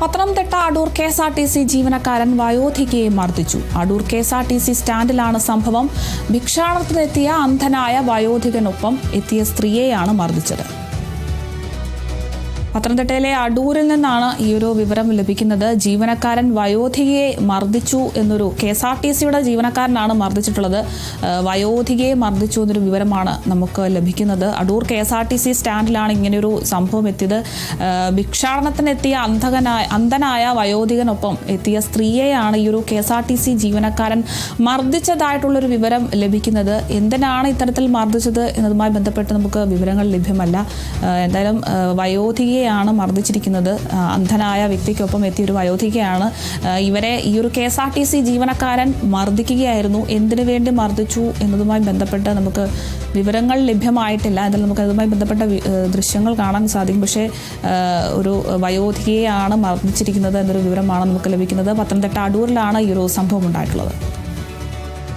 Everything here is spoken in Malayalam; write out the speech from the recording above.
പത്തനംതിട്ട അടൂർ KSRTC ജീവനക്കാരൻ വയോധികയെ മർദ്ദിച്ചു. അടൂർ KSRTC സ്റ്റാൻഡിലാണ് സംഭവം. ഭിക്ഷാടനത്തിനെത്തിയ അന്ധനായ വയോധികനൊപ്പം എത്തിയ സ്ത്രീയെയാണ് മർദ്ദിച്ചത്. പത്തനംതിട്ടയിലെ അടൂരിൽ നിന്നാണ് ഈ ഒരു വിവരം ലഭിക്കുന്നത്. ജീവനക്കാരൻ വയോധികയെ മർദ്ദിച്ചു എന്നൊരു KSRTCയുടെ ജീവനക്കാരനാണ് മർദ്ദിച്ചിട്ടുള്ളത്. വയോധികയെ മർദ്ദിച്ചു എന്നൊരു വിവരമാണ് നമുക്ക് ലഭിക്കുന്നത്. അടൂർ KSRTC സ്റ്റാൻഡിലാണ് ഇങ്ങനെയൊരു സംഭവം എത്തിയത്. ഭിക്ഷാടനത്തിനെത്തിയ അന്ധനായ വയോധികനൊപ്പം എത്തിയ സ്ത്രീയെയാണ് ഈ ഒരു KSRTC ജീവനക്കാരൻ മർദ്ദിച്ചതായിട്ടുള്ളൊരു വിവരം ലഭിക്കുന്നത്. എന്തിനാണ് ഇത്തരത്തിൽ മർദ്ദിച്ചത് എന്നതുമായി ബന്ധപ്പെട്ട് നമുക്ക് വിവരങ്ങൾ ലഭ്യമല്ല. എന്തായാലും വയോധികയെ മർദ്ദിച്ചിരിക്കുന്നത്. അന്ധനായ വ്യക്തിക്കൊപ്പം എത്തിയ ഒരു വയോധികയാണ്. ഇവരെ ഈ ഒരു KSRTC ജീവനക്കാരൻ മർദ്ദിക്കുകയായിരുന്നു. എന്തിനു വേണ്ടി മർദ്ദിച്ചു എന്നതുമായി ബന്ധപ്പെട്ട് നമുക്ക് വിവരങ്ങൾ ലഭ്യമായിട്ടില്ല. എന്നാൽ നമുക്ക് അതുമായി ബന്ധപ്പെട്ട ദൃശ്യങ്ങൾ കാണാൻ സാധിക്കും. പക്ഷേ ഒരു വയോധികയാണ് മർദ്ദിച്ചിരിക്കുന്നത് എന്നൊരു വിവരമാണ് നമുക്ക് ലഭിക്കുന്നത്. പത്തനംതിട്ട അടൂരിലാണ് ഈ ഒരു സംഭവം ഉണ്ടായിട്ടുള്ളത്.